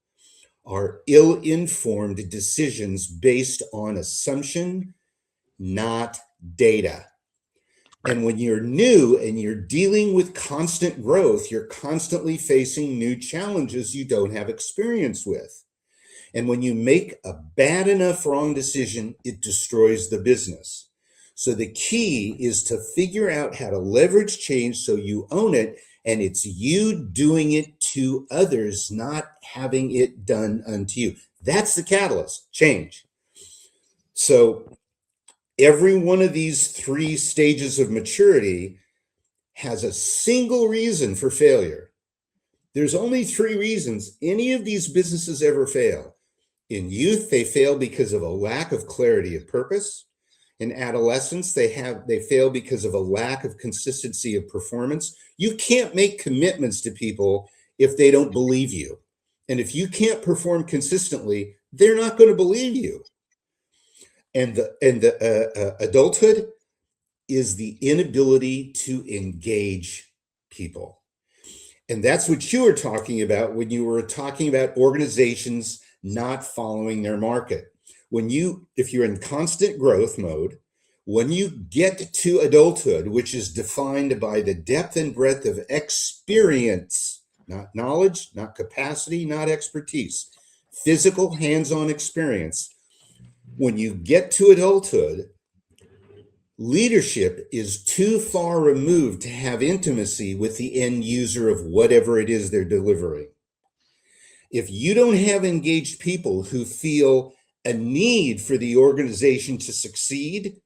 are ill-informed decisions based on assumption, not data. And when you're new and you're dealing with constant growth, you're constantly facing new challenges you don't have experience with. And when you make a bad enough wrong decision, it destroys the business. So the key is to figure out how to leverage change so you own it, and it's you doing it to others, not having it done unto you. That's the catalyst, change. So every one of these 3 stages of maturity has a single reason for failure. There's only 3 reasons any of these businesses ever fail. In youth, they fail because of a lack of clarity of purpose. In adolescence, they fail because of a lack of consistency of performance. You can't make commitments to people if they don't believe you. And if you can't perform consistently, they're not going to believe you. And the adulthood is the inability to engage people. And that's what you were talking about when you were talking about organizations not following their market. If you're in constant growth mode, when you get to adulthood, which is defined by the depth and breadth of experience, not knowledge, not capacity, not expertise, physical hands-on experience. When you get to adulthood, leadership is too far removed to have intimacy with the end user of whatever it is they're delivering. If you don't have engaged people who feel a need for the organization to succeed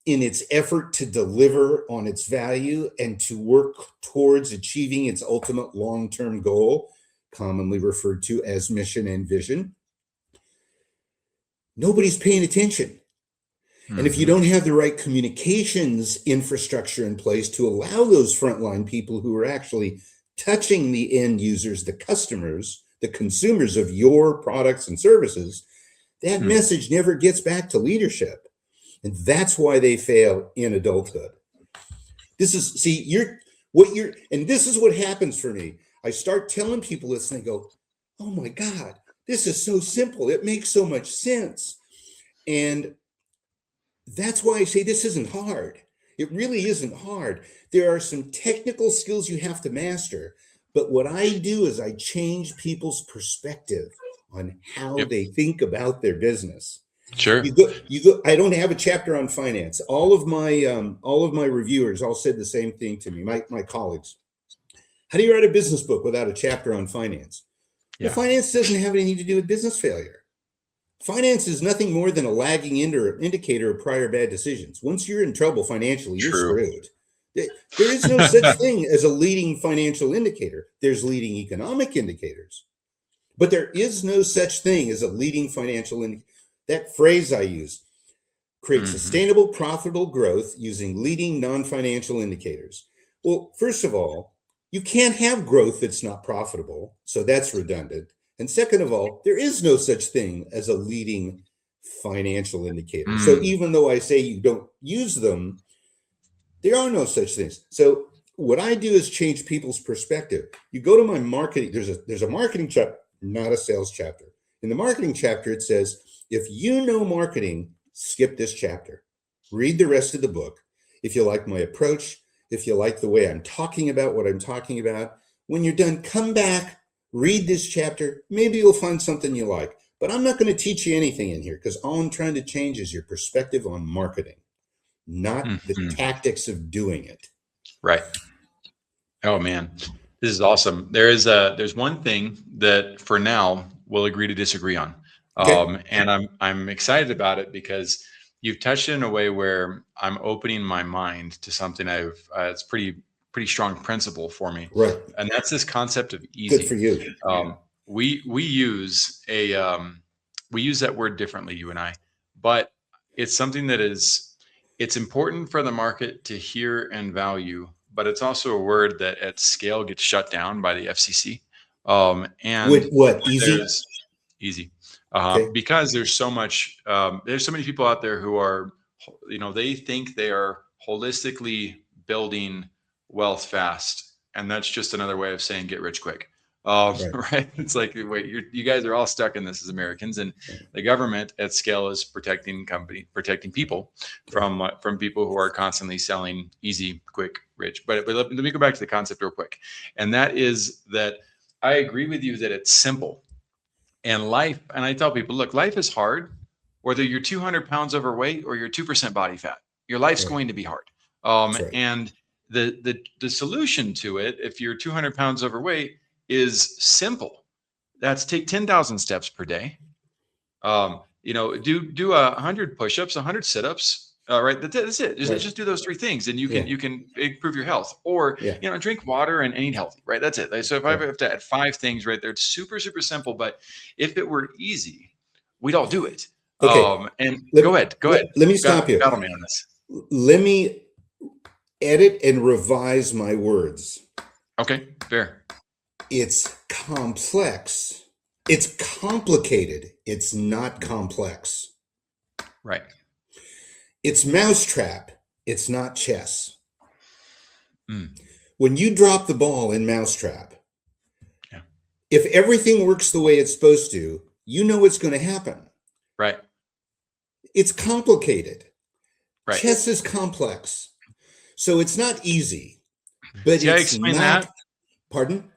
in its effort to deliver on its value and to work towards achieving its ultimate long-term goal, commonly referred to as mission and vision, nobody's paying attention. And if you don't have the right communications infrastructure in place to allow those frontline people who are actually touching the end users, the customers, the consumers of your products and services, that message never gets back to leadership. And that's why they fail in adulthood. This is what happens for me. I start telling people this and they go, oh my God, this is so simple. It makes so much sense. And that's why I say this isn't hard. It really isn't hard. There are some technical skills you have to master. But what I do is I change people's perspective on how they think about their business. Sure. You go. I don't have a chapter on finance. All of my reviewers all said the same thing to me. My colleagues. How do you write a business book without a chapter on finance? Well, finance doesn't have anything to do with business failure. Finance is nothing more than a lagging indicator of prior bad decisions. Once you're in trouble financially, you're True. screwed. There is no such thing as a leading financial indicator. There's leading economic indicators, but there is no such thing as a leading financial indicator. That phrase I use, create sustainable, profitable growth using leading non-financial indicators. Well, first of all, you can't have growth that's not profitable, so that's redundant. And second of all, there is no such thing as a leading financial indicator. So even though I say you don't use them, there are no such things. So what I do is change people's perspective. You go to my marketing, there's a marketing chapter, not a sales chapter. In the marketing chapter, it says, if you know marketing, skip this chapter. Read the rest of the book. If you like my approach, if you like the way I'm talking about what I'm talking about, when you're done, come back, read this chapter. Maybe you'll find something you like. But I'm not going to teach you anything in here because all I'm trying to change is your perspective on marketing, not the tactics of doing it. Right. Oh man, this is awesome. There's one thing that for now we'll agree to disagree on. Okay. And I'm excited about it because you've touched it in a way where I'm opening my mind to something it's pretty strong principle for me. Right. And that's this concept of easy. Good for you. We use we use that word differently, you and I, but it's something that it's important for the market to hear and value, but it's also a word that at scale gets shut down by the FCC. And what easy? Easy. Okay. Because there's so many people out there who are, they think they are holistically building wealth fast. And that's just another way of saying get rich quick. Right. It's like, wait, you guys are all stuck in this as Americans, and the government at scale is protecting people from people who are constantly selling easy, quick, rich. But let me go back to the concept real quick. And that is that I agree with you that it's simple. And life, and I tell people, look, life is hard, whether you're 200 pounds overweight or you're 2% body fat. Your life's going to be hard. And the solution to it, if you're 200 pounds overweight, is simple. That's take 10,000 steps per day. Do 100 push-ups, 100 sit-ups. Right. That's it. Just do those three things and you can improve your health, or, drink water and eat healthy. Right. That's it. So if I have to add 5 things right there, it's super, super simple. But if it were easy, we'd all do it. Okay. Go ahead. Let me stop you. Battle me on this. Let me edit and revise my words. Okay. Fair. It's complex. It's complicated. It's not complex. Right. It's Mousetrap. It's not chess. When you drop the ball in Mousetrap, if everything works the way it's supposed to, you know what's going to happen. Right. It's complicated. Right. Chess is complex. So it's not easy. But I explain that. Pardon?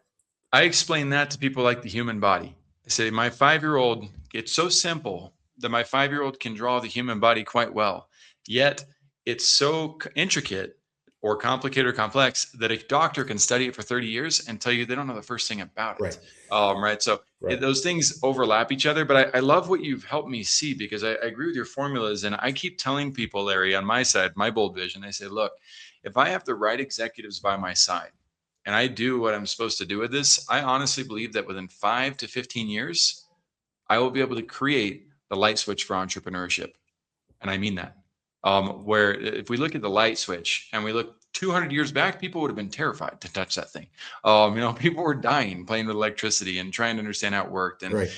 I explain that to people like the human body. I say my 5-year-old, it's so simple that my 5-year-old can draw the human body quite well. Yet it's so intricate or complicated or complex that a doctor can study it for 30 years and tell you they don't know the first thing about it. Right. So those things overlap each other. But I love what you've helped me see, because I agree with your formulas. And I keep telling people, Larry, on my side, my bold vision, I say, look, if I have the right executives by my side and I do what I'm supposed to do with this, I honestly believe that within 5 to 15 years, I will be able to create the light switch for entrepreneurship. And I mean that. Where if we look at the light switch and we look 200 years back, people would have been terrified to touch that thing. People were dying playing with electricity and trying to understand how it worked. And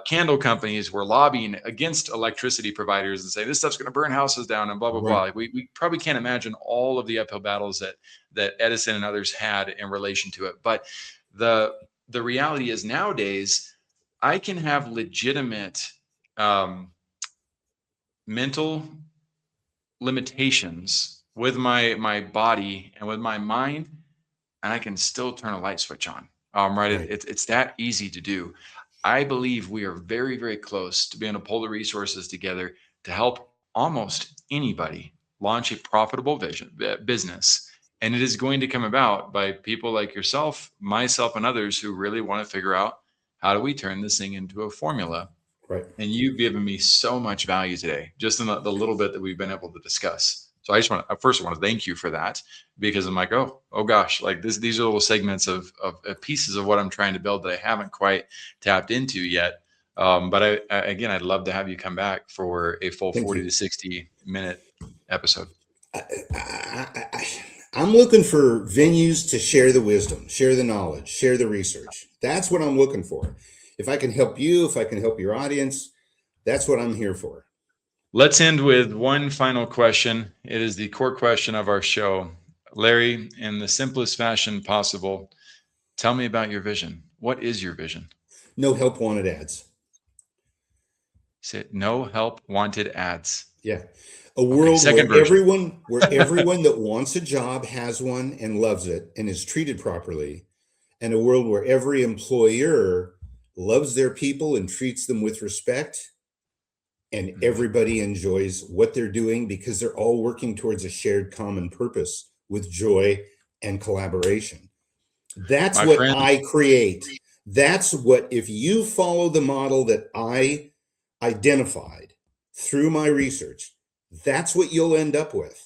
candle companies were lobbying against electricity providers and saying this stuff's going to burn houses down and blah, blah, blah. Like we probably can't imagine all of the uphill battles that Edison and others had in relation to it. But the reality is nowadays I can have legitimate mental limitations with my body and with my mind, and I can still turn a light switch on. It's that easy to do. I believe we are very, very close to being able to pull the resources together to help almost anybody launch a profitable business. And it is going to come about by people like yourself, myself, and others who really want to figure out how do we turn this thing into a formula Right. And you've given me so much value today, just in the little bit that we've been able to discuss. So I just want to, first I want to thank you for that, because I'm like, oh gosh, like these are little segments of pieces of what I'm trying to build that I haven't quite tapped into yet. But again, I'd love to have you come back for a full 40 to 60 minute episode. I'm looking for venues to share the wisdom, share the knowledge, share the research. That's what I'm looking for. If I can help you, if I can help your audience, that's what I'm here for. Let's end with one final question. It is the core question of our show. Larry, in the simplest fashion possible, tell me about your vision. What is your vision? No help wanted ads. Say no help wanted ads. Yeah. A world second where version. everyone that wants a job has one and loves it and is treated properly. And a world where every employer loves their people and treats them with respect. And everybody enjoys what they're doing because they're all working towards a shared common purpose with joy and collaboration. That's what I create. That's what, if you follow the model that I identified through my research, that's what you'll end up with.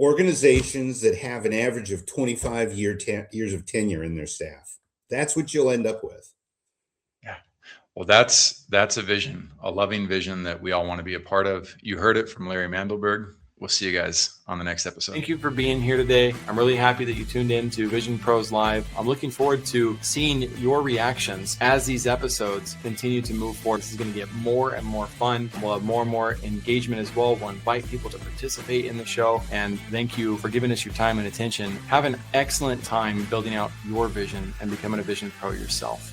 Organizations that have an average of 25 years of tenure in their staff. That's what you'll end up with. Yeah. Well, that's a vision, a loving vision that we all want to be a part of. You heard it from Larry Mandelberg. We'll see you guys on the next episode. Thank you for being here today. I'm really happy that you tuned in to Vision Pros Live. I'm looking forward to seeing your reactions as these episodes continue to move forward. This is going to get more and more fun. We'll have more and more engagement as well. We'll invite people to participate in the show. And thank you for giving us your time and attention. Have an excellent time building out your vision and becoming a vision pro yourself.